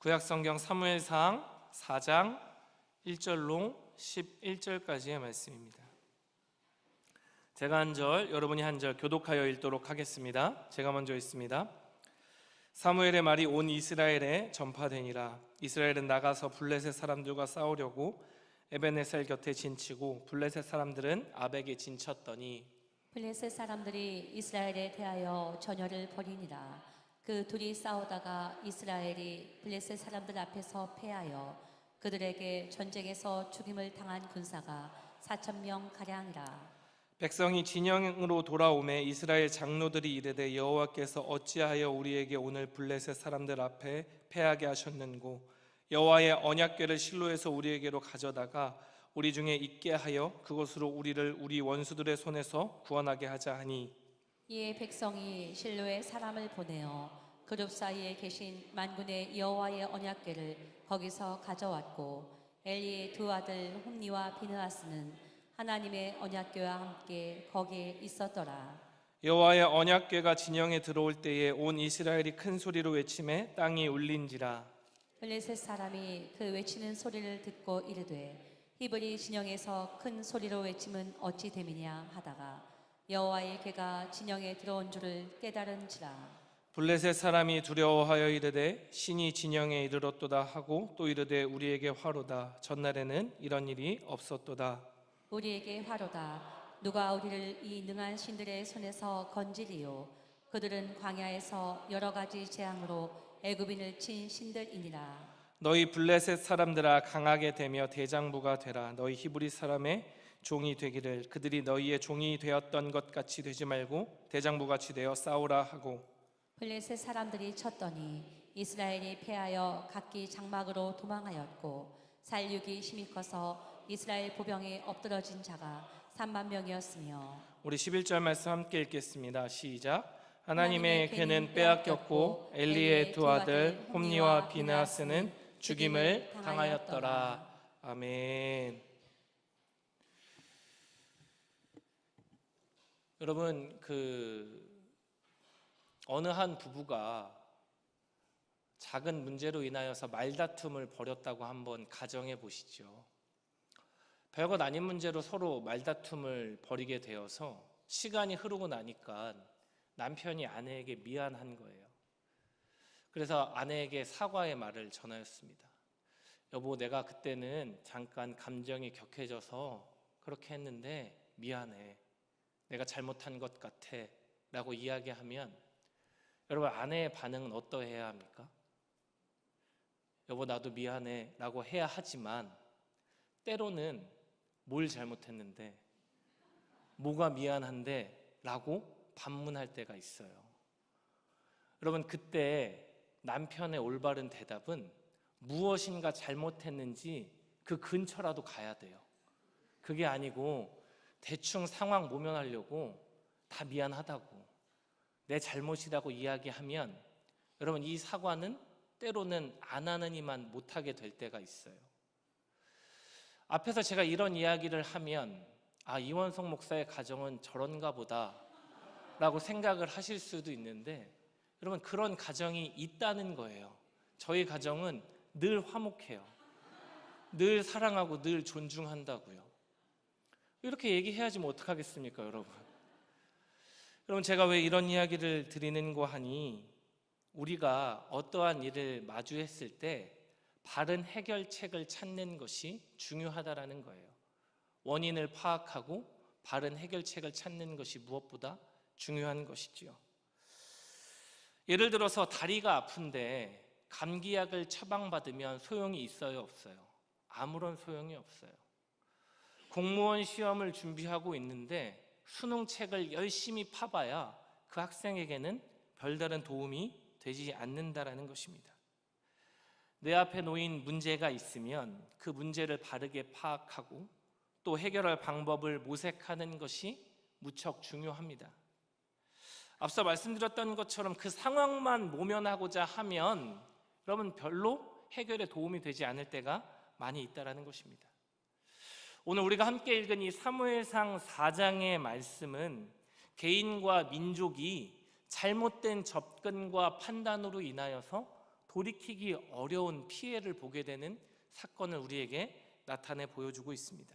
구약성경 사무엘상 4장 1절로 11절까지의 말씀입니다. 제가 한 절, 여러분이 한 절 교독하여 읽도록 하겠습니다. 제가 먼저 읽습니다. 사무엘의 말이 온 이스라엘에 전파되니라. 이스라엘은 나가서 블레셋 사람들과 싸우려고 에벤에셀 곁에 진치고 블레셋 사람들은 아벡에 진쳤더니 블레셋 사람들이 이스라엘에 대하여 전열을 벌이니라. 그 둘이 싸우다가 이스라엘이 블레셋 사람들 앞에서 패하여 그들에게 전쟁에서 죽임을 당한 군사가 4,000명 가량이라. 백성이 진영으로 돌아오매 이스라엘 장로들이 이르되 여호와께서 어찌하여 우리에게 오늘 블레셋 사람들 앞에 패하게 하셨는고 여호와의 언약궤를 실로에서 우리에게로 가져다가 우리 중에 있게 하여 그것으로 우리를 우리 원수들의 손에서 구원하게 하자 하니 이에 백성이 실로에 사람을 보내어 그룹 사이에 계신 만군의 여호와의 언약궤를 거기서 가져왔고 엘리의 두 아들 홈니와 비느하스는 하나님의 언약궤와 함께 거기에 있었더라. 여호와의 언약궤가 진영에 들어올 때에 온 이스라엘이 큰 소리로 외치매 땅이 울린지라. 블레셋 사람이 그 외치는 소리를 듣고 이르되 히브리 진영에서 큰 소리로 외침은 어찌 됨이냐 하다가 여호와의 궤가 진영에 들어온 줄을 깨달은지라. 블레셋 사람이 두려워하여 이르되 신이 진영에 이르렀도다 하고 또 이르되 우리에게 화로다. 전날에는 이런 일이 없었도다. 우리에게 화로다. 누가 우리를 이 능한 신들의 손에서 건지리요. 그들은 광야에서 여러 가지 재앙으로 애굽인을 친 신들이니라. 너희 블레셋 사람들아 강하게 되며 대장부가 되라. 너희 히브리 사람의 종이 되기를 그들이 너희의 종이 되었던 것 같이 되지 말고 대장부같이 되어 싸우라 하고 블레셋 사람들이 쳤더니 이스라엘이 패하여 각기 장막으로 도망하였고 살육이 심히 커서 이스라엘 보병에 엎드러진 자가 3만 명이었으며 우리 11절 말씀 함께 읽겠습니다. 시작. 하나님의 궤는 빼앗겼고 엘리의 두 아들 홈니와 비느하스는 죽임을 당하였더라. 아멘. 여러분, 어느 한 부부가 작은 문제로 인하여서 말다툼을 벌였다고 한번 가정해 보시죠. 별것 아닌 문제로 서로 말다툼을 벌이게 되어서 시간이 흐르고 나니까 남편이 아내에게 미안한 거예요. 그래서 아내에게 사과의 말을 전하였습니다. 여보, 내가 그때는 잠깐 감정이 격해져서 그렇게 했는데 미안해. 내가 잘못한 것 같아. 라고 이야기하면 여러분, 아내의 반응은 어떠해야 합니까? 여보, 나도 미안해. 라고 해야 하지만 때로는 뭘 잘못했는데 뭐가 미안한데 라고 반문할 때가 있어요. 여러분, 그때 남편의 올바른 대답은 무엇인가 잘못했는지 그 근처라도 가야 돼요. 그게 아니고 대충 상황 모면하려고 다 미안하다고 내 잘못이라고 이야기하면 여러분, 이 사과는 때로는 안 하는 이만 못하게 될 때가 있어요. 앞에서 제가 이런 이야기를 하면 이원석 목사의 가정은 저런가 보다 라고 생각을 하실 수도 있는데 여러분, 그런 가정이 있다는 거예요. 저희 가정은 늘 화목해요. 늘 사랑하고 늘 존중한다고요. 이렇게 얘기해야지 뭐 어떡하겠습니까, 여러분. 여러분, 제가 왜 이런 이야기를 드리는고 하니 우리가 어떠한 일을 마주했을 때 바른 해결책을 찾는 것이 중요하다라는 거예요. 원인을 파악하고 바른 해결책을 찾는 것이 무엇보다 중요한 것이지요. 예를 들어서 다리가 아픈데 감기약을 처방받으면 소용이 있어요, 없어요? 아무런 소용이 없어요. 공무원 시험을 준비하고 있는데 수능책을 열심히 파봐야 그 학생에게는 별다른 도움이 되지 않는다라는 것입니다. 내 앞에 놓인 문제가 있으면 그 문제를 바르게 파악하고 또 해결할 방법을 모색하는 것이 무척 중요합니다. 앞서 말씀드렸던 것처럼 그 상황만 모면하고자 하면 여러분, 별로 해결에 도움이 되지 않을 때가 많이 있다는 것입니다. 오늘 우리가 함께 읽은 이 사무엘상 4장의 말씀은 개인과 민족이 잘못된 접근과 판단으로 인하여서 돌이키기 어려운 피해를 보게 되는 사건을 우리에게 나타내 보여주고 있습니다.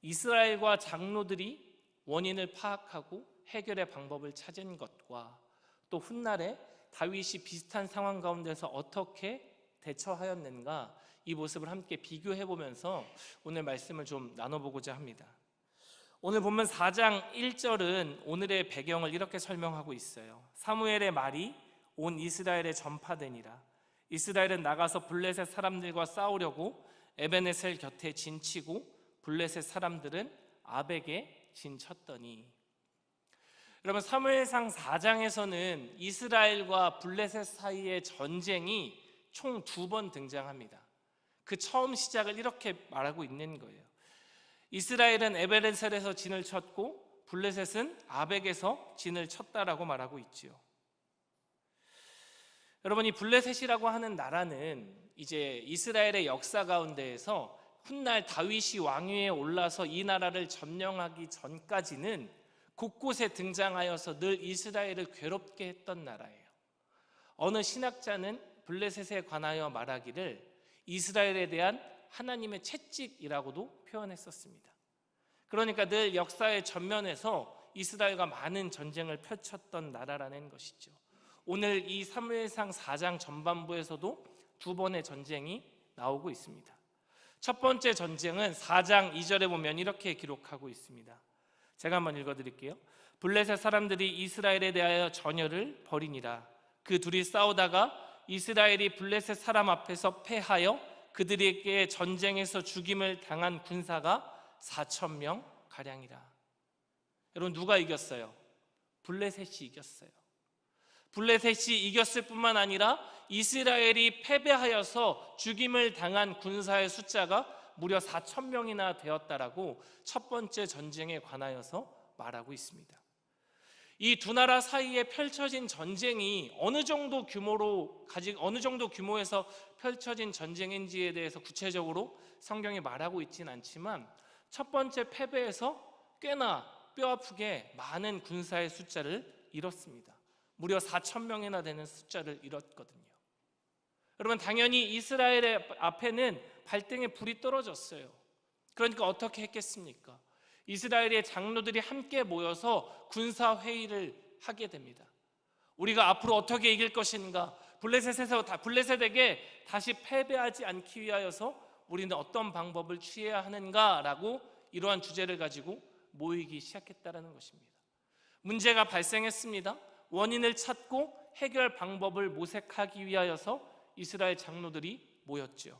이스라엘과 장로들이 원인을 파악하고 해결의 방법을 찾은 것과 또 훗날에 다윗이 비슷한 상황 가운데서 어떻게 대처하였는가, 이 모습을 함께 비교해 보면서 오늘 말씀을 좀 나눠보고자 합니다. 오늘 본문 4장 1절은 오늘의 배경을 이렇게 설명하고 있어요. 사무엘의 말이 온 이스라엘에 전파되니라. 이스라엘은 나가서 블레셋 사람들과 싸우려고 에베네셀 곁에 진치고 블레셋 사람들은 아벡에 진쳤더니. 여러분, 사무엘상 4장에서는 이스라엘과 블레셋 사이의 전쟁이 총 2번 등장합니다. 그 처음 시작을 이렇게 말하고 있는 거예요. 이스라엘은 에베네셀에서 진을 쳤고 블레셋은 아벡에서 진을 쳤다라고 말하고 있지요. 여러분, 이 블레셋이라고 하는 나라는 이제 이스라엘의 역사 가운데에서 훗날 다윗이 왕위에 올라서 이 나라를 점령하기 전까지는 곳곳에 등장하여서 늘 이스라엘을 괴롭게 했던 나라예요. 어느 신학자는 블레셋에 관하여 말하기를 이스라엘에 대한 하나님의 채찍이라고도 표현했었습니다. 그러니까 늘 역사의 전면에서 이스라엘과 많은 전쟁을 펼쳤던 나라라는 것이죠. 오늘 이 사무엘상 4장 전반부에서도 2번의 전쟁이 나오고 있습니다. 첫 번째 전쟁은 4장 2절에 보면 이렇게 기록하고 있습니다. 제가 한번 읽어드릴게요. 블레셋 사람들이 이스라엘에 대하여 전열을 벌이니라. 그 둘이 싸우다가 이스라엘이 블레셋 사람 앞에서 패하여 그들에게 전쟁에서 죽임을 당한 군사가 4,000명 가량이라. 여러분, 누가 이겼어요? 블레셋이 이겼어요. 블레셋이 이겼을 뿐만 아니라 이스라엘이 패배하여서 죽임을 당한 군사의 숫자가 무려 4,000명이나 되었다라고 첫 번째 전쟁에 관하여서 말하고 있습니다. 이 두 나라 사이에 펼쳐진 전쟁이 어느 정도 규모에서 펼쳐진 전쟁인지에 대해서 구체적으로 성경이 말하고 있지는 않지만 첫 번째 패배에서 꽤나 뼈아프게 많은 군사의 숫자를 잃었습니다. 무려 4,000명이나 되는 숫자를 잃었거든요. 여러분, 당연히 이스라엘의 앞에는 발등에 불이 떨어졌어요. 그러니까 어떻게 했겠습니까? 이스라엘의 장로들이 함께 모여서 군사회의를 하게 됩니다. 우리가 앞으로 어떻게 이길 것인가, 블레셋에게 다시 패배하지 않기 위하여서 우리는 어떤 방법을 취해야 하는가라고 이러한 주제를 가지고 모이기 시작했다는 것입니다. 문제가 발생했습니다. 원인을 찾고 해결 방법을 모색하기 위하여서 이스라엘 장로들이 모였죠.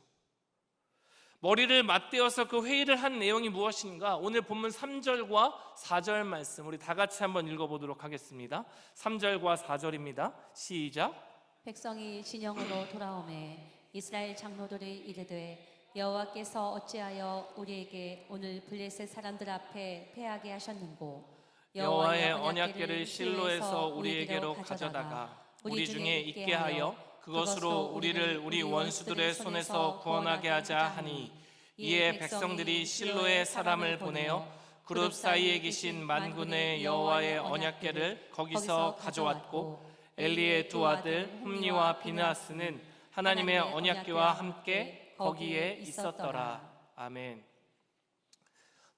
머리를 맞대어서 그 회의를 한 내용이 무엇인가? 오늘 본문 3절과 4절 말씀 우리 다 같이 한번 읽어보도록 하겠습니다. 3절과 4절입니다. 시작. 백성이 진영으로 돌아오매 이스라엘 장로들이 이르되 여호와께서 어찌하여 우리에게 오늘 블레셋 사람들 앞에 패하게 하셨는고? 여호와의 언약궤를 실로에서 우리에게로 가져다가 우리 중에 있게 하여 그것으로 우리를 우리 원수들의 손에서 구원하게 하자 하니, 이에 백성들이 실로에 사람을 보내어 그룹 사이에 계신 만군의 여호와의 언약궤를 거기서 가져왔고, 엘리의 두 아들 홈니와 비느하스는 하나님의 언약궤와 함께 거기에 있었더라. 아멘.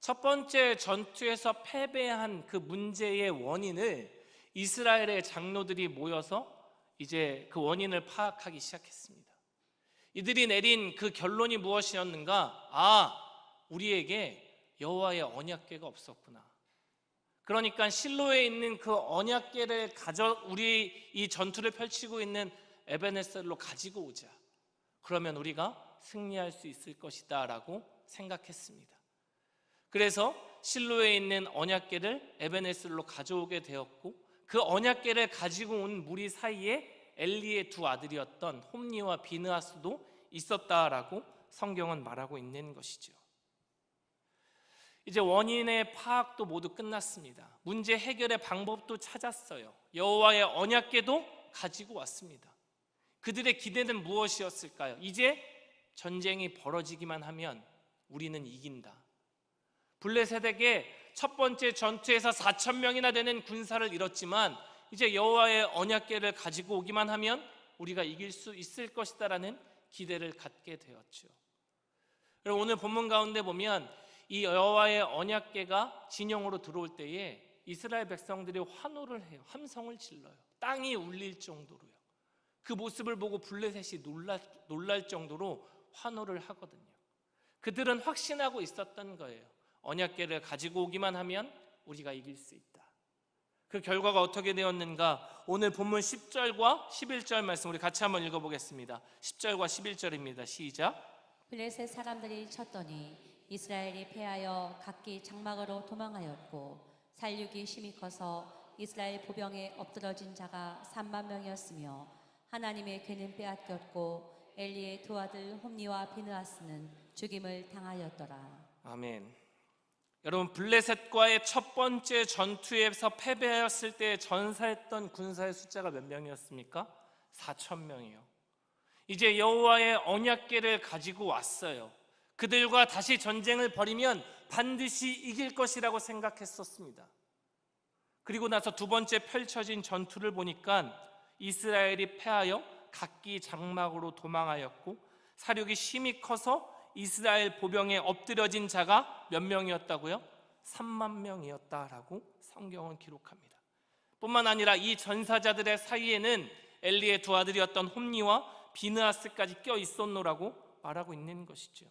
첫 번째 전투에서 패배한 그 문제의 원인을 이스라엘의 장로들이 모여서 이제 그 원인을 파악하기 시작했습니다. 이들이 내린 그 결론이 무엇이었는가? 우리에게 여호와의 언약궤가 없었구나. 그러니까 실로에 있는 그 언약궤를 우리 이 전투를 펼치고 있는 에베네셀로 가지고 오자. 그러면 우리가 승리할 수 있을 것이다 라고 생각했습니다. 그래서 실로에 있는 언약궤를 에베네셀로 가져오게 되었고, 그 언약궤를 가지고 온 무리 사이에 엘리의 두 아들이었던 홈니와 비느하스도 있었다라고 성경은 말하고 있는 것이죠. 이제 원인의 파악도 모두 끝났습니다. 문제 해결의 방법도 찾았어요. 여호와의 언약궤도 가지고 왔습니다. 그들의 기대는 무엇이었을까요? 이제 전쟁이 벌어지기만 하면 우리는 이긴다. 블레셋에게 첫 번째 전투에서 4,000명이나 되는 군사를 잃었지만 이제 여호와의 언약궤를 가지고 오기만 하면 우리가 이길 수 있을 것이다라는 기대를 갖게 되었죠. 그리고 오늘 본문 가운데 보면 이 여호와의 언약궤가 진영으로 들어올 때에 이스라엘 백성들이 환호를 해요. 함성을 질러요. 땅이 울릴 정도로요. 그 모습을 보고 블레셋이 놀랄 정도로 환호를 하거든요. 그들은 확신하고 있었던 거예요. 언약궤를 가지고 오기만 하면 우리가 이길 수 있다. 그 결과가 어떻게 되었는가? 오늘 본문 10절과 11절 말씀 우리 같이 한번 읽어보겠습니다. 10절과 11절입니다. 시작. 블레셋 사람들이 쳤더니 이스라엘이 패하여 각기 장막으로 도망하였고 살육이 심히 커서 이스라엘 보병에 엎드러진 자가 3만 명이었으며 하나님의 궤는 빼앗겼고 엘리의 두 아들 홈니와 비느하스는 죽임을 당하였더라. 아멘. 여러분, 블레셋과의 첫 번째 전투에서 패배하였을 때 전사했던 군사의 숫자가 몇 명이었습니까? 4,000명이요. 이제 여호와의 언약궤를 가지고 왔어요. 그들과 다시 전쟁을 벌이면 반드시 이길 것이라고 생각했었습니다. 그리고 나서 두 번째 펼쳐진 전투를 보니까 이스라엘이 패하여 각기 장막으로 도망하였고 사륙이 심히 커서 이스라엘 보병에 엎드려진 자가 몇 명이었다고요? 3만 명이었다라고 성경은 기록합니다. 뿐만 아니라 이 전사자들의 사이에는 엘리의 두 아들이었던 홈니와 비느하스까지 껴 있었노라고 말하고 있는 것이죠.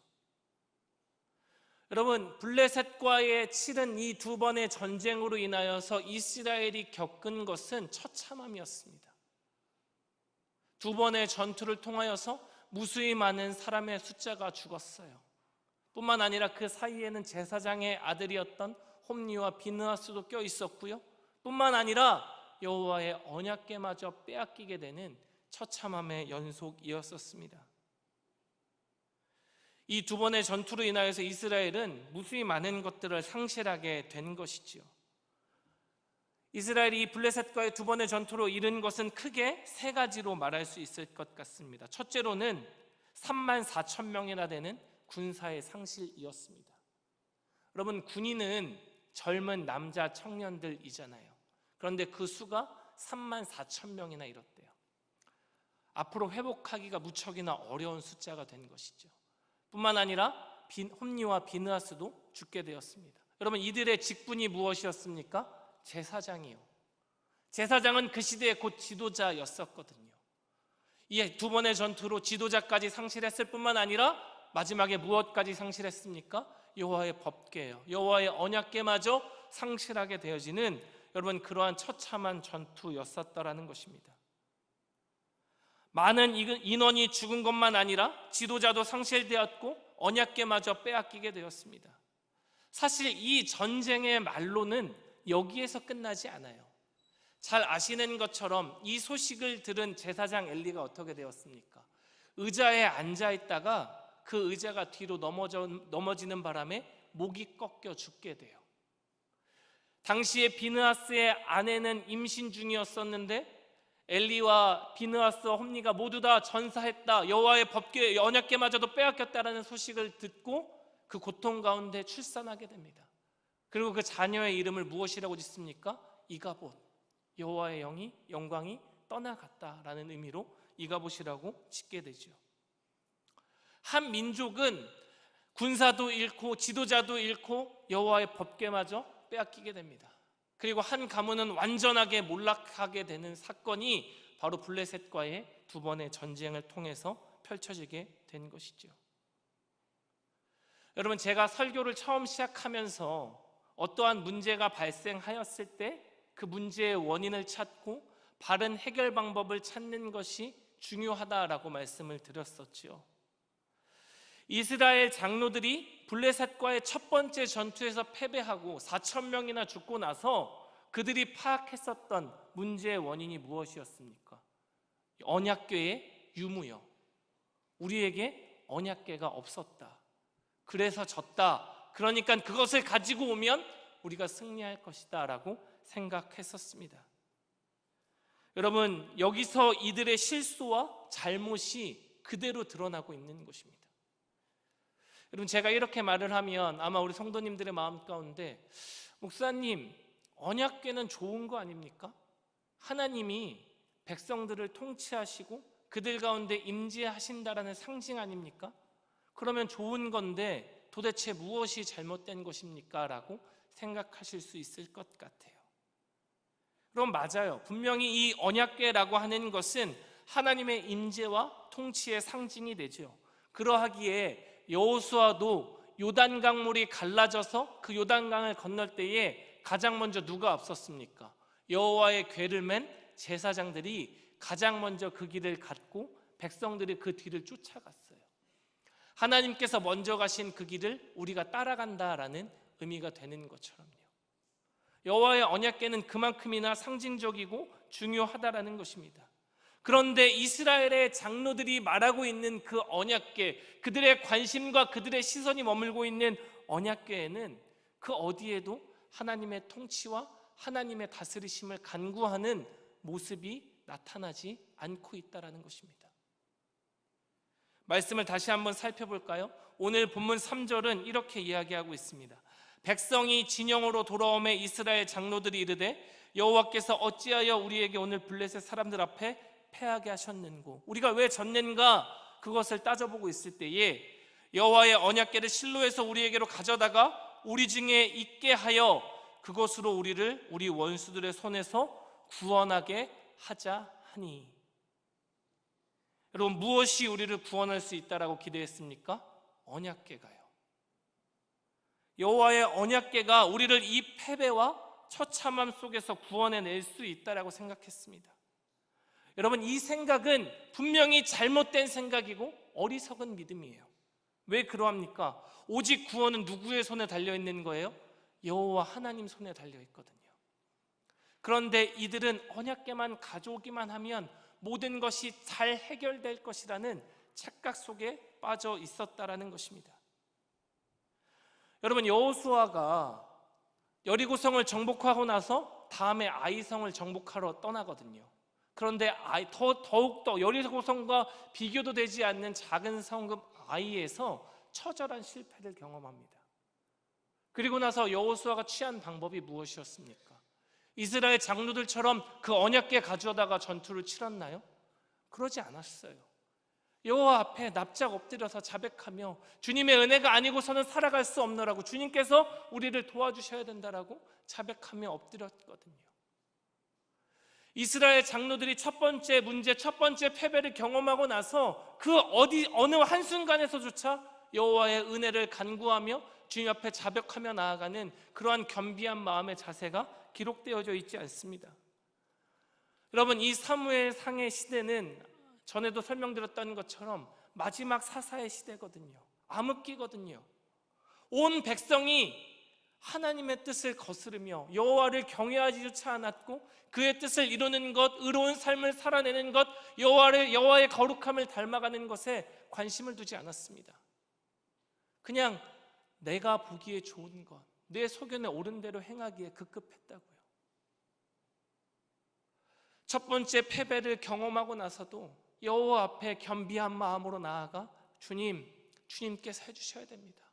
여러분, 블레셋과의 치른 이 두 번의 전쟁으로 인하여서 이스라엘이 겪은 것은 처참함이었습니다. 두 번의 전투를 통하여서 무수히 많은 사람의 숫자가 죽었어요. 뿐만 아니라 그 사이에는 제사장의 아들이었던 홈니와 비느하스도 껴 있었고요. 뿐만 아니라 여호와의 언약궤마저 빼앗기게 되는 처참함의 연속이었었습니다. 이 두 번의 전투로 인하여서 이스라엘은 무수히 많은 것들을 상실하게 된 것이지요. 이스라엘이 블레셋과의 두 번의 전투로 잃은 것은 크게 세 가지로 말할 수 있을 것 같습니다. 첫째로는 34,000명이나 되는 군사의 상실이었습니다. 여러분, 군인은 젊은 남자 청년들이잖아요. 그런데 그 수가 34,000명이나 이렇대요. 앞으로 회복하기가 무척이나 어려운 숫자가 된 것이죠. 뿐만 아니라 홈니와 비느하스도 죽게 되었습니다. 여러분, 이들의 직분이 무엇이었습니까? 제사장이요. 제사장은 그 시대의 곧 지도자였었거든요. 이 두 번의 전투로 지도자까지 상실했을 뿐만 아니라 마지막에 무엇까지 상실했습니까? 여호와의 법궤예요. 여호와의 언약궤마저 상실하게 되어지는 여러분 그러한 처참한 전투였었다라는 것입니다. 많은 인원이 죽은 것만 아니라 지도자도 상실되었고 언약궤마저 빼앗기게 되었습니다. 사실 이 전쟁의 말로는 여기에서 끝나지 않아요. 잘 아시는 것처럼 이 소식을 들은 제사장 엘리가 어떻게 되었습니까? 의자에 앉아 있다가 그 의자가 뒤로 넘어지는 바람에 목이 꺾여 죽게 돼요. 당시에 비느하스의 아내는 임신 중이었었는데 엘리와 비느하스와 홈니가 모두 다 전사했다, 여호와의 법궤 언약궤마저도 빼앗겼다라는 소식을 듣고 그 고통 가운데 출산하게 됩니다. 그리고 그 자녀의 이름을 무엇이라고 짓습니까? 이가봇, 여호와의 영광이 떠나갔다라는 의미로 이가봇이라고 짓게 되죠. 한 민족은 군사도 잃고 지도자도 잃고 여호와의 법궤마저 빼앗기게 됩니다. 그리고 한 가문은 완전하게 몰락하게 되는 사건이 바로 블레셋과의 두 번의 전쟁을 통해서 펼쳐지게 된 것이죠. 여러분, 제가 설교를 처음 시작하면서 어떠한 문제가 발생하였을 때 그 문제의 원인을 찾고 바른 해결 방법을 찾는 것이 중요하다라고 말씀을 드렸었지요. 이스라엘 장로들이 블레셋과의 첫 번째 전투에서 패배하고 4,000명이나 죽고 나서 그들이 파악했었던 문제의 원인이 무엇이었습니까? 언약궤의 유무요. 우리에게 언약궤가 없었다. 그래서 졌다. 그러니까 그것을 가지고 오면 우리가 승리할 것이다 라고 생각했었습니다. 여러분, 여기서 이들의 실수와 잘못이 그대로 드러나고 있는 것입니다. 여러분, 제가 이렇게 말을 하면 아마 우리 성도님들의 마음 가운데 목사님, 언약궤는 좋은 거 아닙니까? 하나님이 백성들을 통치하시고 그들 가운데 임재하신다라는 상징 아닙니까? 그러면 좋은 건데 도대체 무엇이 잘못된 것입니까? 라고 생각하실 수 있을 것 같아요. 그럼 맞아요. 분명히 이 언약궤라고 하는 것은 하나님의 임재와 통치의 상징이 되죠. 그러하기에 여호수아도 요단강물이 갈라져서 그 요단강을 건널 때에 가장 먼저 누가 앞섰습니까? 여호와의 궤를 맨 제사장들이 가장 먼저 그 길을 갔고 백성들이 그 뒤를 쫓아갔어요. 하나님께서 먼저 가신 그 길을 우리가 따라간다라는 의미가 되는 것처럼요. 여호와의 언약궤는 그만큼이나 상징적이고 중요하다라는 것입니다. 그런데 이스라엘의 장로들이 말하고 있는 그 언약궤, 그들의 관심과 그들의 시선이 머물고 있는 언약궤에는 그 어디에도 하나님의 통치와 하나님의 다스리심을 간구하는 모습이 나타나지 않고 있다는 것입니다. 말씀을 다시 한번 살펴볼까요? 오늘 본문 3절은 이렇게 이야기하고 있습니다. 백성이 진영으로 돌아오매 이스라엘 장로들이 이르되 여호와께서 어찌하여 우리에게 오늘 블레셋 사람들 앞에 패하게 하셨는고, 우리가 왜 졌는가 그것을 따져보고 있을 때에 여호와의 언약궤를 실로에서 우리에게로 가져다가 우리 중에 있게 하여 그것으로 우리를 우리 원수들의 손에서 구원하게 하자 하니. 여러분, 무엇이 우리를 구원할 수 있다라고 기대했습니까? 언약궤가요. 여호와의 언약궤가 우리를 이 패배와 처참함 속에서 구원해낼 수 있다라고 생각했습니다. 여러분, 이 생각은 분명히 잘못된 생각이고 어리석은 믿음이에요. 왜 그러합니까? 오직 구원은 누구의 손에 달려있는 거예요? 여호와 하나님 손에 달려있거든요. 그런데 이들은 언약궤만 가져오기만 하면 모든 것이 잘 해결될 것이라는 착각 속에 빠져 있었다라는 것입니다. 여러분, 여호수아가 여리고성을 정복하고 나서 다음에 아이성을 정복하러 떠나거든요. 그런데 더욱더 여리고성과 비교도 되지 않는 작은 성읍 아이에서 처절한 실패를 경험합니다. 그리고 나서 여호수아가 취한 방법이 무엇이었습니까? 이스라엘 장로들처럼 그 언약궤 가져다가 전투를 치렀나요? 그러지 않았어요. 여호와 앞에 납작 엎드려서 자백하며 주님의 은혜가 아니고서는 살아갈 수 없노라고, 주님께서 우리를 도와주셔야 된다라고 자백하며 엎드렸거든요. 이스라엘 장로들이 첫 번째 문제, 첫 번째 패배를 경험하고 나서 그 어느 한순간에서조차 여호와의 은혜를 간구하며 주님 앞에 자백하며 나아가는 그러한 겸비한 마음의 자세가 기록되어져 있지 않습니다. 여러분, 이 사무엘 상의 시대는 전에도 설명드렸던 것처럼 마지막 사사의 시대거든요. 암흑기거든요. 온 백성이 하나님의 뜻을 거스르며 여호와를 경외하지조차 않았고 그의 뜻을 이루는 것, 의로운 삶을 살아내는 것, 여호와의 거룩함을 닮아가는 것에 관심을 두지 않았습니다. 그냥 내가 보기에 좋은 것, 내 소견에 옳은 대로 행하기에 급급했다고요. 첫 번째 패배를 경험하고 나서도 여호와 앞에 겸비한 마음으로 나아가 주님께서 해주셔야 됩니다.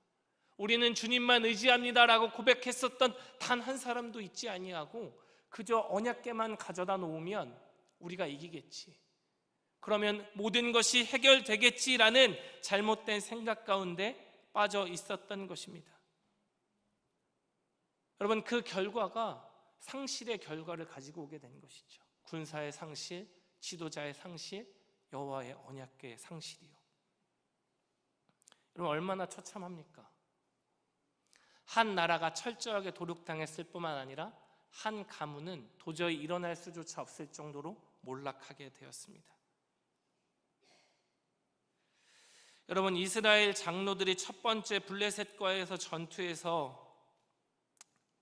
우리는 주님만 의지합니다라고 고백했었던 단 한 사람도 있지 아니하고 그저 언약궤만 가져다 놓으면 우리가 이기겠지, 그러면 모든 것이 해결되겠지라는 잘못된 생각 가운데 빠져 있었던 것입니다. 여러분, 그 결과가 상실의 결과를 가지고 오게 된 것이죠. 군사의 상실, 지도자의 상실, 여호와의 언약궤의 상실이요. 여러분, 얼마나 처참합니까? 한 나라가 철저하게 도륙당했을 뿐만 아니라 한 가문은 도저히 일어날 수조차 없을 정도로 몰락하게 되었습니다. 여러분, 이스라엘 장로들이 첫 번째 블레셋과에서 전투에서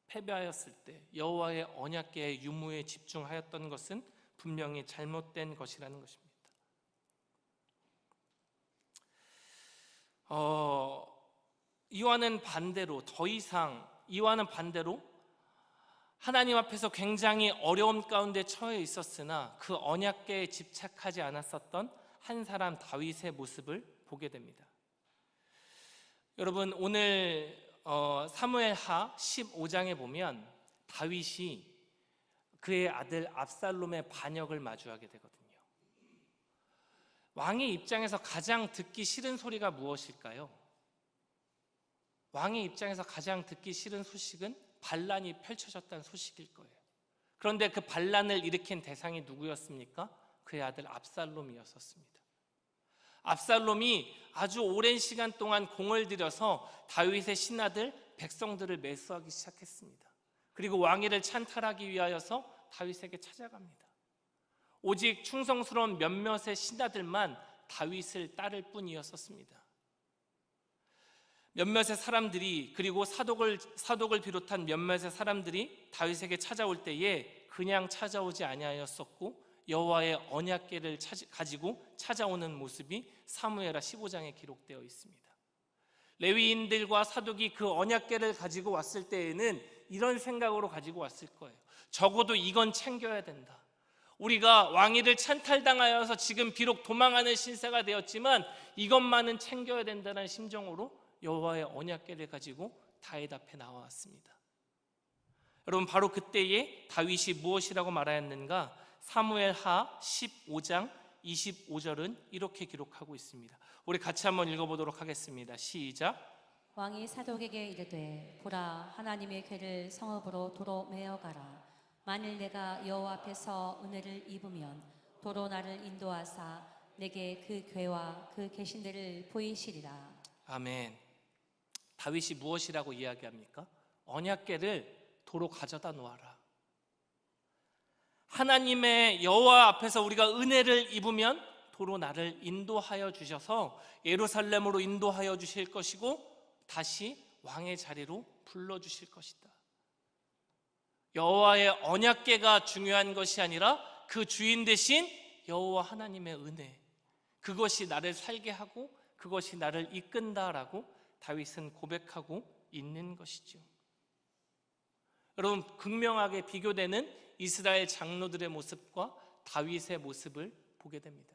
패배하였을 때 여호와의 언약궤의 유무에 집중하였던 것은 분명히 잘못된 것이라는 것입니다. 이와는 반대로 하나님 앞에서 굉장히 어려움 가운데 처해 있었으나 그 언약궤에 집착하지 않았었던 한 사람 다윗의 모습을 보게 됩니다. 여러분, 오늘 사무엘하 15장에 보면 다윗이 그의 아들 압살롬의 반역을 마주하게 되거든요. 왕의 입장에서 가장 듣기 싫은 소리가 무엇일까요? 왕의 입장에서 가장 듣기 싫은 소식은 반란이 펼쳐졌다는 소식일 거예요. 그런데 그 반란을 일으킨 대상이 누구였습니까? 그의 아들 압살롬이었습니다. 압살롬이 아주 오랜 시간 동안 공을 들여서 다윗의 신하들, 백성들을 매수하기 시작했습니다. 그리고 왕위를 찬탈하기 위하여서 다윗에게 찾아갑니다. 오직 충성스러운 몇몇의 신하들만 다윗을 따를 뿐이었습니다. 몇몇의 사람들이, 그리고 사독을 비롯한 몇몇의 사람들이 다윗에게 찾아올 때에 그냥 찾아오지 아니하였었고 여호와의 언약궤를 가지고 찾아오는 모습이 사무엘하 15장에 기록되어 있습니다. 레위인들과 사독이 그 언약궤를 가지고 왔을 때에는 이런 생각으로 가지고 왔을 거예요. 적어도 이건 챙겨야 된다. 우리가 왕위를 찬탈당하여서 지금 비록 도망하는 신세가 되었지만 이것만은 챙겨야 된다는 심정으로 여호와의 언약궤를 가지고 다윗 앞에 나왔습니다. 여러분, 바로 그때에 다윗이 무엇이라고 말하였는가? 사무엘하 15장 25절은 이렇게 기록하고 있습니다. 우리 같이 한번 읽어보도록 하겠습니다. 시작. 왕이 사독에게 이르되 보라, 하나님의 궤를 성읍으로 도로 메어가라. 만일 내가 여호와 앞에서 은혜를 입으면 도로 나를 인도하사 내게 그 궤와 그 계신들을 보이시리라. 아멘. 다윗이 무엇이라고 이야기합니까? 언약궤를 도로 가져다 놓아라. 하나님의 여호와 앞에서 우리가 은혜를 입으면 도로 나를 인도하여 주셔서 예루살렘으로 인도하여 주실 것이고 다시 왕의 자리로 불러주실 것이다. 여호와의 언약궤가 중요한 것이 아니라 그 주인 대신 여호와 하나님의 은혜, 그것이 나를 살게 하고 그것이 나를 이끈다라고 다윗은 고백하고 있는 것이죠. 여러분, 극명하게 비교되는 이스라엘 장로들의 모습과 다윗의 모습을 보게 됩니다.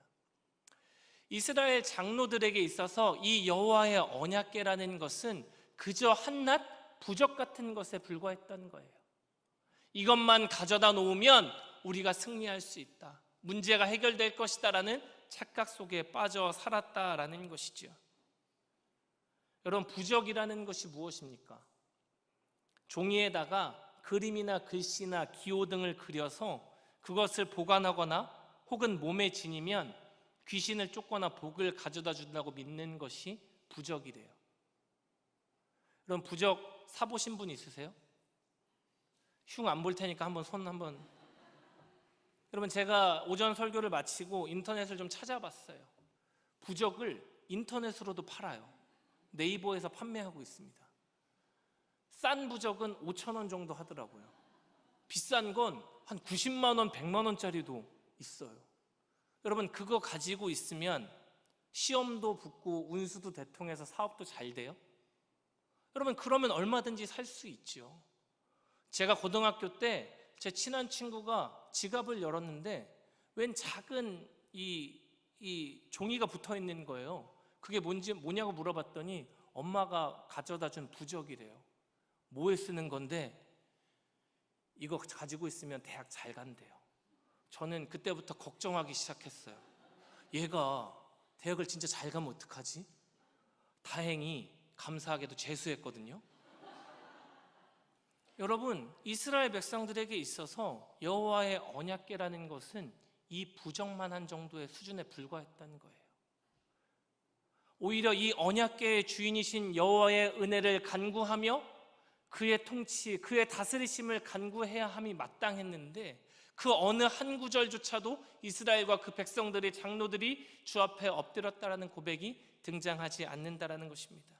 이스라엘 장로들에게 있어서 이 여호와의 언약궤라는 것은 그저 한낱 부적 같은 것에 불과했던 거예요. 이것만 가져다 놓으면 우리가 승리할 수 있다, 문제가 해결될 것이다라는 착각 속에 빠져 살았다라는 것이죠. 여러분, 부적이라는 것이 무엇입니까? 종이에다가 그림이나 글씨나 기호 등을 그려서 그것을 보관하거나 혹은 몸에 지니면 귀신을 쫓거나 복을 가져다 준다고 믿는 것이 부적이래요. 그럼 부적 사보신 분 있으세요? 흉 안 볼 테니까 한번 손 한번. 여러분, 제가 오전 설교를 마치고 인터넷을 좀 찾아봤어요. 부적을 인터넷으로도 팔아요. 네이버에서 판매하고 있습니다. 싼 부적은 5,000원 정도 하더라고요. 비싼 건 한 90만 원, 100만 원짜리도 있어요. 여러분, 그거 가지고 있으면 시험도 붙고 운수도 대통해서 사업도 잘 돼요? 여러분, 그러면 얼마든지 살 수 있죠. 제가 고등학교 때 제 친한 친구가 지갑을 열었는데 웬 작은 이 종이가 붙어 있는 거예요. 그게 뭐냐고 물어봤더니 엄마가 가져다 준 부적이래요. 뭐에 쓰는 건데 이거 가지고 있으면 대학 잘 간대요. 저는 그때부터 걱정하기 시작했어요. 얘가 대학을 진짜 잘 가면 어떡하지? 다행히 감사하게도 재수했거든요. 여러분, 이스라엘 백성들에게 있어서 여호와의 언약궤라는 것은 이 부적만한 정도의 수준에 불과했다는 거예요. 오히려 이 언약궤의 주인이신 여호와의 은혜를 간구하며 그의 통치, 그의 다스리심을 간구해야 함이 마땅했는데 그 어느 한 구절조차도 이스라엘과 그 백성들의 장로들이 주 앞에 엎드렸다라는 고백이 등장하지 않는다라는 것입니다.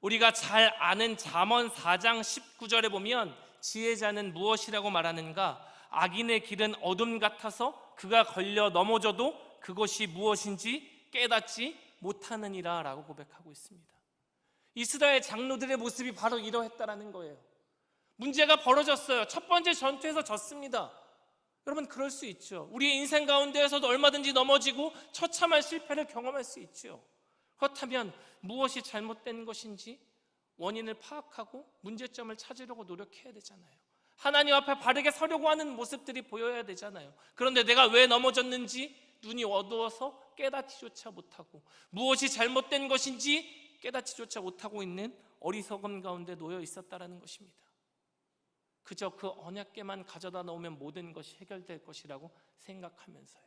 우리가 잘 아는 잠언 4장 19절에 보면 지혜자는 무엇이라고 말하는가? 악인의 길은 어둠 같아서 그가 걸려 넘어져도 그것이 무엇인지 깨닫지 못하느니라 라고 고백하고 있습니다. 이스라엘 장로들의 모습이 바로 이러했다라는 거예요. 문제가 벌어졌어요. 첫 번째 전투에서 졌습니다. 여러분, 그럴 수 있죠. 우리의 인생 가운데에서도 얼마든지 넘어지고 처참한 실패를 경험할 수 있죠. 그렇다면 무엇이 잘못된 것인지 원인을 파악하고 문제점을 찾으려고 노력해야 되잖아요. 하나님 앞에 바르게 서려고 하는 모습들이 보여야 되잖아요. 그런데 내가 왜 넘어졌는지 눈이 어두워서 깨닫지조차 못하고 무엇이 잘못된 것인지 깨닫지조차 못하고 있는 어리석음 가운데 놓여 있었다라는 것입니다. 그저 그 언약궤만 가져다 놓으면 모든 것이 해결될 것이라고 생각하면서요.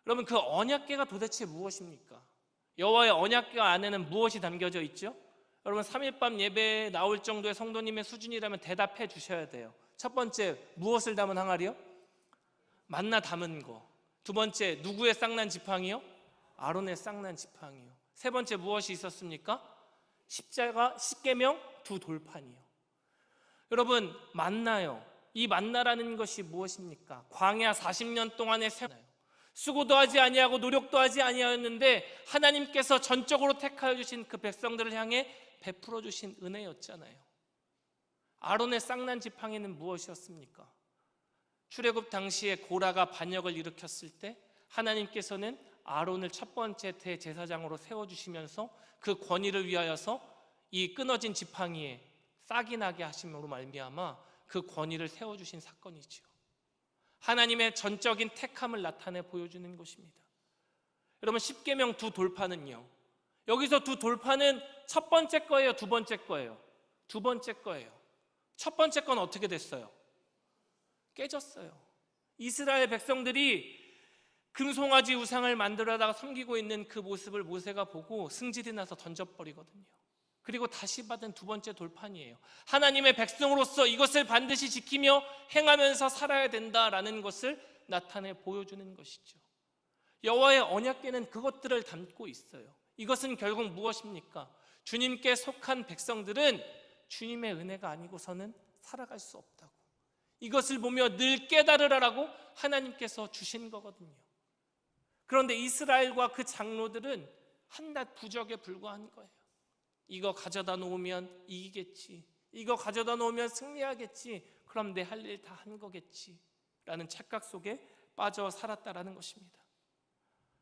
여러분, 그 언약궤가 도대체 무엇입니까? 여호와의 언약궤 안에는 무엇이 담겨져 있죠? 여러분, 3일밤 예배에 나올 정도의 성도님의 수준이라면 대답해 주셔야 돼요. 첫 번째, 무엇을 담은 항아리요? 만나 담은 거. 두 번째, 누구의 쌍난 지팡이요? 아론의 쌍난 지팡이요. 세 번째, 무엇이 있었습니까? 십자가, 십계명, 두 돌판이요. 여러분, 만나요. 이 만나라는 것이 무엇입니까? 광야 40년 동안의 생활, 수고도 하지 아니하고 노력도 하지 아니하였는데 하나님께서 전적으로 택하여 주신 그 백성들을 향해 베풀어 주신 은혜였잖아요. 아론의 쌍난 지팡이는 무엇이었습니까? 출애굽 당시에 고라가 반역을 일으켰을 때 하나님께서는 아론을 첫 번째 대제사장으로 세워주시면서 그 권위를 위하여서 이 끊어진 지팡이에 싹이 나게 하심으로 말미암아 그 권위를 세워주신 사건이지요. 하나님의 전적인 택함을 나타내 보여주는 것입니다. 여러분, 십계명 두 돌판은요, 여기서 두 돌판은 첫 번째 거예요, 두 번째 거예요? 두 번째 거예요. 첫 번째 건 어떻게 됐어요? 깨졌어요. 이스라엘 백성들이 금송아지 우상을 만들어다가 섬기고 있는 그 모습을 모세가 보고 승질이 나서 던져버리거든요. 그리고 다시 받은 두 번째 돌판이에요. 하나님의 백성으로서 이것을 반드시 지키며 행하면서 살아야 된다라는 것을 나타내 보여주는 것이죠. 여호와의 언약궤는 그것들을 담고 있어요. 이것은 결국 무엇입니까? 주님께 속한 백성들은 주님의 은혜가 아니고서는 살아갈 수 없다고, 이것을 보며 늘 깨달으라라고 하나님께서 주신 거거든요. 그런데 이스라엘과 그 장로들은 한낱 부적에 불과한 거예요. 이거 가져다 놓으면 이기겠지, 이거 가져다 놓으면 승리하겠지, 그럼 내 할 일 다 한 거겠지 라는 착각 속에 빠져 살았다라는 것입니다.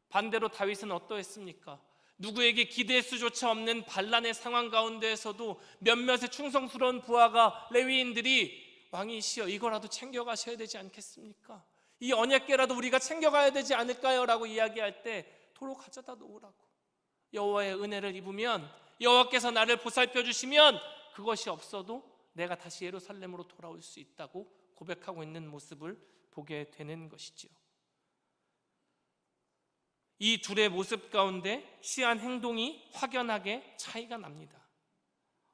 반대로 다윗은 어떠했습니까? 누구에게 기댈 수조차 없는 반란의 상황 가운데에서도 몇몇의 충성스러운 부하가, 레위인들이 왕이시여 이거라도 챙겨가셔야 되지 않겠습니까? 이 언약궤라도 우리가 챙겨가야 되지 않을까요? 라고 이야기할 때 도로 가져다 놓으라고, 여호와의 은혜를 입으면, 여호와께서 나를 보살펴 주시면 그것이 없어도 내가 다시 예루살렘으로 돌아올 수 있다고 고백하고 있는 모습을 보게 되는 것이지요. 이 둘의 모습 가운데 취한 행동이 확연하게 차이가 납니다.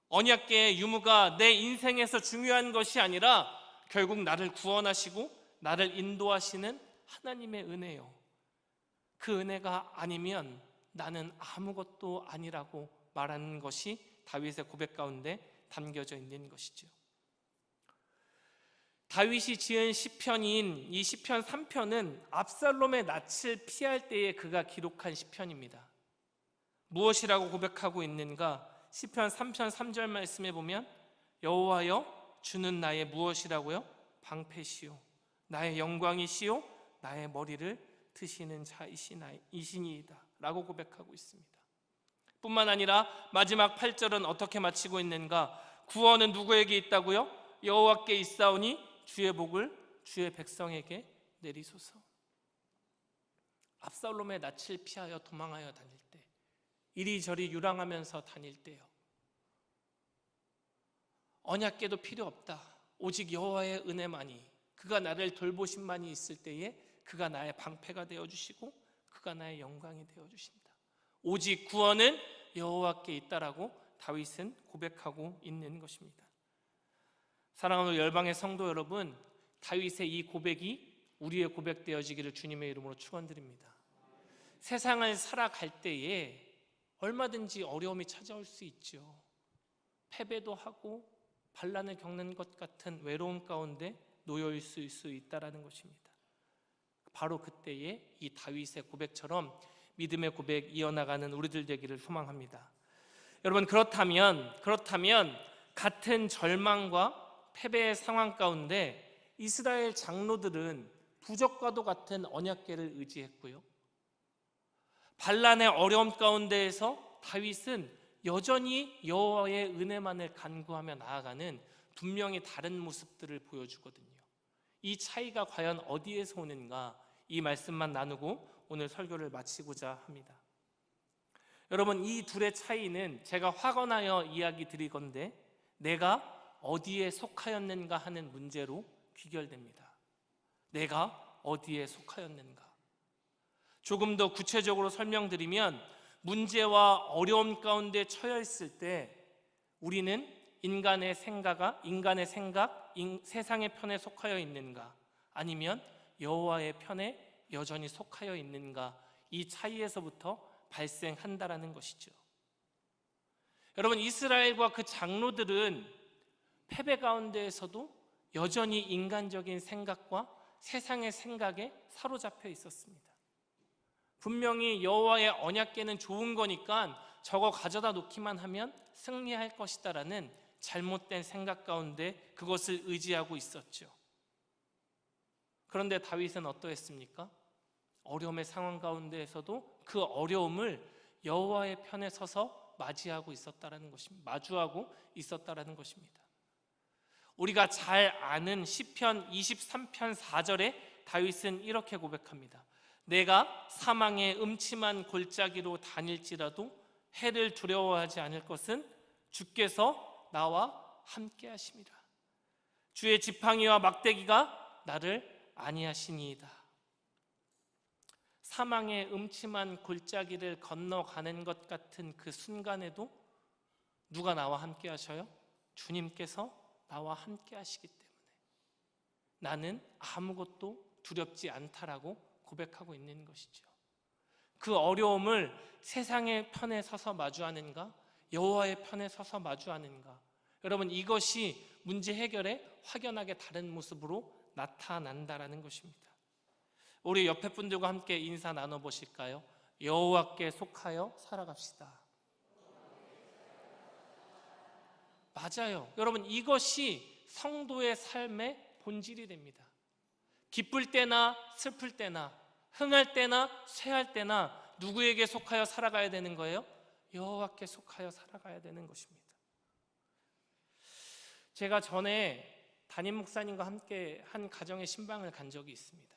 언약궤의 유무가 내 인생에서 중요한 것이 아니라 결국 나를 구원하시고 나를 인도하시는 하나님의 은혜요, 그 은혜가 아니면 나는 아무것도 아니라고 말하는 것이 다윗의 고백 가운데 담겨져 있는 것이죠. 다윗이 지은 시편인 이 시편 3편은 압살롬의 낯을 피할 때에 그가 기록한 시편입니다. 무엇이라고 고백하고 있는가? 시편 3편 3절 말씀에 보면 여호와여 주는 나의 무엇이라고요? 방패시오, 나의 영광이시오, 나의 머리를 드시는 자이시니이다 라고 고백하고 있습니다. 뿐만 아니라 마지막 8절은 어떻게 마치고 있는가? 구원은 누구에게 있다고요? 여호와께 있사오니 주의 복을 주의 백성에게 내리소서. 압살롬의 낯을 피하여 도망하여 다닐 때, 이리저리 유랑하면서 다닐 때요, 언약궤도 필요 없다, 오직 여호와의 은혜만이, 그가 나를 돌보심만이 있을 때에 그가 나의 방패가 되어주시고 그가 나의 영광이 되어주신다, 오직 구원은 여호와께 있다라고 다윗은 고백하고 있는 것입니다. 사랑하는 열방의 성도 여러분, 다윗의 이 고백이 우리의 고백 되어지기를 주님의 이름으로 축원드립니다. 세상을 살아갈 때에 얼마든지 어려움이 찾아올 수 있죠. 패배도 하고 반란을 겪는 것 같은 외로움 가운데 놓여 있을 수 있다라는 것입니다. 바로 그때에 이 다윗의 고백처럼 믿음의 고백 이어나가는 우리들 되기를 소망합니다. 여러분, 그렇다면 같은 절망과 패배의 상황 가운데 이스라엘 장로들은 부적과도 같은 언약궤를 의지했고요, 반란의 어려움 가운데에서 다윗은 여전히 여호와의 은혜만을 간구하며 나아가는 분명히 다른 모습들을 보여주거든요. 이 차이가 과연 어디에서 오는가? 이 말씀만 나누고 오늘 설교를 마치고자 합니다. 여러분, 이 둘의 차이는 제가 확언하여 이야기 드리건대 내가 어디에 속하였는가 하는 문제로 귀결됩니다. 내가 어디에 속하였는가. 조금 더 구체적으로 설명드리면 문제와 어려움 가운데 처해 있을 때 우리는 인간의 생각, 세상의 편에 속하여 있는가, 아니면 여호와의 편에 여전히 속하여 있는가, 이 차이에서부터 발생한다라는 것이죠. 여러분, 이스라엘과 그 장로들은 패배 가운데에서도 여전히 인간적인 생각과 세상의 생각에 사로잡혀 있었습니다. 분명히 여호와의 언약궤는 좋은 거니까 저거 가져다 놓기만 하면 승리할 것이다라는 잘못된 생각 가운데 그것을 의지하고 있었죠. 그런데 다윗은 어떠했습니까? 어려움의 상황 가운데에서도 그 어려움을 여호와의 편에 서서 맞이하고 있었다라는 것입니다. 마주하고 있었다라는 것입니다. 우리가 잘 아는 시편 23편 4절에 다윗은 이렇게 고백합니다. 내가 사망의 음침한 골짜기로 다닐지라도 해를 두려워하지 않을 것은 주께서 나와 함께 하심이라. 주의 지팡이와 막대기가 나를 안위하시니이다. 사망의 음침한 골짜기를 건너가는 것 같은 그 순간에도 누가 나와 함께 하셔요? 주님께서 나와 함께 하시기 때문에 나는 아무것도 두렵지 않다라고 고백하고 있는 것이죠. 그 어려움을 세상의 편에 서서 마주하는가, 여호와의 편에 서서 마주하는가, 여러분, 이것이 문제 해결의 확연하게 다른 모습으로 나타난다라는 것입니다. 우리 옆에 분들과 함께 인사 나눠보실까요? 여호와께 속하여 살아갑시다. 맞아요. 여러분, 이것이 성도의 삶의 본질이 됩니다. 기쁠 때나 슬플 때나 흥할 때나 쇠할 때나 누구에게 속하여 살아가야 되는 거예요? 여호와께 속하여 살아가야 되는 것입니다. 제가 전에 담임 목사님과 함께 한 가정의 신방을 간 적이 있습니다.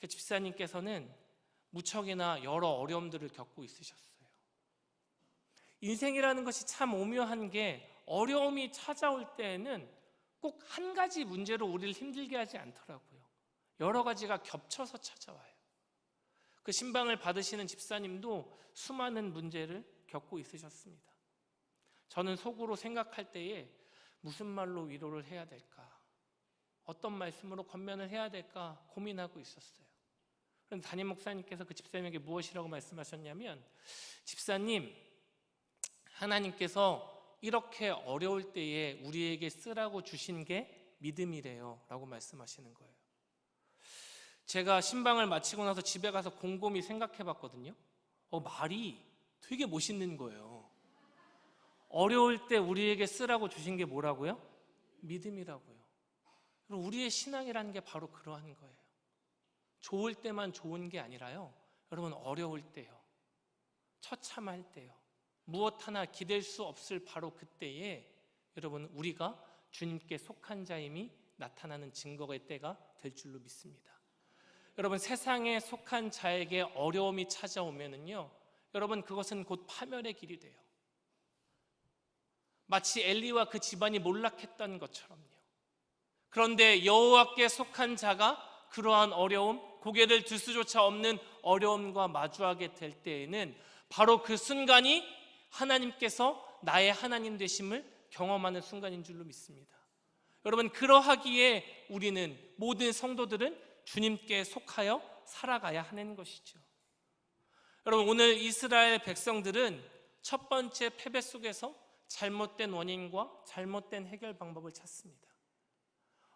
그 집사님께서는 무척이나 여러 어려움들을 겪고 있으셨어요. 인생이라는 것이 참 오묘한 게 어려움이 찾아올 때에는 꼭 한 가지 문제로 우리를 힘들게 하지 않더라고요. 여러 가지가 겹쳐서 찾아와요. 그 신방을 받으시는 집사님도 수많은 문제를 겪고 있으셨습니다. 저는 속으로 생각할 때에 무슨 말로 위로를 해야 될까, 어떤 말씀으로 권면을 해야 될까 고민하고 있었어요. 그런데 담임 목사님께서 그 집사님에게 무엇이라고 말씀하셨냐면, 집사님, 하나님께서 이렇게 어려울 때에 우리에게 쓰라고 주신 게 믿음이래요 라고 말씀하시는 거예요. 제가 신방을 마치고 나서 집에 가서 곰곰이 생각해 봤거든요. 말이 되게 멋있는 거예요. 어려울 때 우리에게 쓰라고 주신 게 뭐라고요? 믿음이라고요. 우리의 신앙이라는 게 바로 그러한 거예요. 좋을 때만 좋은 게 아니라요, 여러분, 어려울 때요, 처참할 때요, 무엇 하나 기댈 수 없을 바로 그때에 여러분, 우리가 주님께 속한 자임이 나타나는 증거의 때가 될 줄로 믿습니다. 여러분, 세상에 속한 자에게 어려움이 찾아오면은요, 여러분, 그것은 곧 파멸의 길이 돼요. 마치 엘리와 그 집안이 몰락했던 것처럼요. 그런데 여호와께 속한 자가 그러한 어려움, 고개를 들 수조차 없는 어려움과 마주하게 될 때에는 바로 그 순간이 하나님께서 나의 하나님 되심을 경험하는 순간인 줄로 믿습니다. 여러분, 그러하기에 우리는, 모든 성도들은 주님께 속하여 살아가야 하는 것이죠. 여러분, 오늘 이스라엘 백성들은 첫 번째 패배 속에서 잘못된 원인과 잘못된 해결 방법을 찾습니다.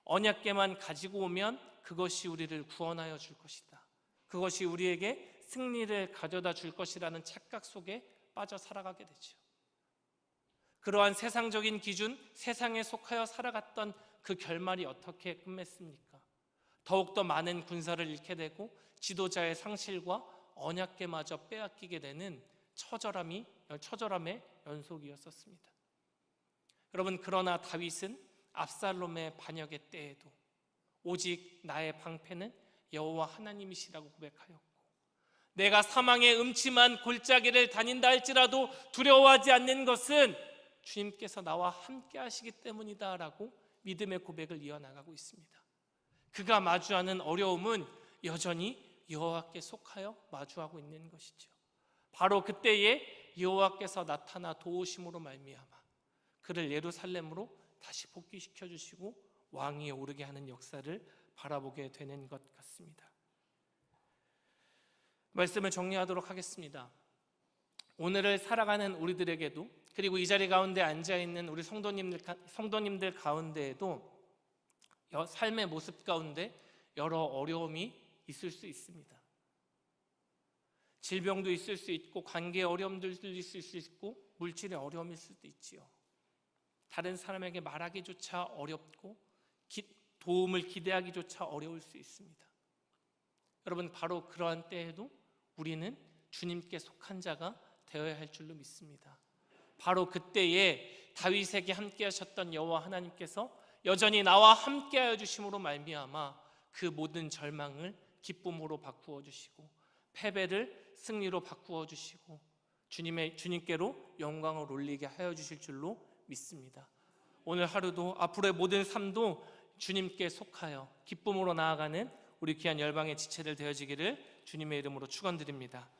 언약궤만 가지고 오면 그것이 우리를 구원하여 줄 것이다, 그것이 우리에게 승리를 가져다 줄 것이라는 착각 속에 빠져 살아가게 되죠. 그러한 세상적인 기준, 세상에 속하여 살아갔던 그 결말이 어떻게 끝맺습니까? 더욱더 많은 군사를 잃게 되고 지도자의 상실과 언약궤마저 빼앗기게 되는 처절함의 연속이었었습니다. 여러분, 그러나 다윗은 압살롬의 반역의 때에도 오직 나의 방패는 여호와 하나님이시라고 고백하였고, 내가 사망의 음침한 골짜기를 다닌다 할지라도 두려워하지 않는 것은 주님께서 나와 함께 하시기 때문이다 라고 믿음의 고백을 이어나가고 있습니다. 그가 마주하는 어려움은 여전히 여호와께 속하여 마주하고 있는 것이죠. 바로 그때에 여호와께서 나타나 도우심으로 말미암아 그를 예루살렘으로 다시 복귀시켜 주시고 왕위에 오르게 하는 역사를 바라보게 되는 것 같습니다. 말씀을 정리하도록 하겠습니다. 오늘을 살아가는 우리들에게도, 그리고 이 자리 가운데 앉아있는 우리 성도님들 가운데에도 삶의 모습 가운데 여러 어려움이 있을 수 있습니다. 질병도 있을 수 있고, 관계의 어려움들도 있을 수 있고, 물질의 어려움일 수도 있지요. 다른 사람에게 말하기조차 어렵고 도움을 기대하기조차 어려울 수 있습니다. 여러분, 바로 그러한 때에도 우리는 주님께 속한 자가 되어야 할 줄로 믿습니다. 바로 그때에 다윗에게 함께 하셨던 여호와 하나님께서 여전히 나와 함께 하여 주심으로 말미암아 그 모든 절망을 기쁨으로 바꾸어 주시고, 패배를 승리로 바꾸어 주시고, 주님께로 영광을 올리게 하여 주실 줄로 믿습니다. 오늘 하루도, 앞으로의 모든 삶도 주님께 속하여 기쁨으로 나아가는 우리 귀한 열방의 지체들 되어지기를 주님의 이름으로 축원드립니다.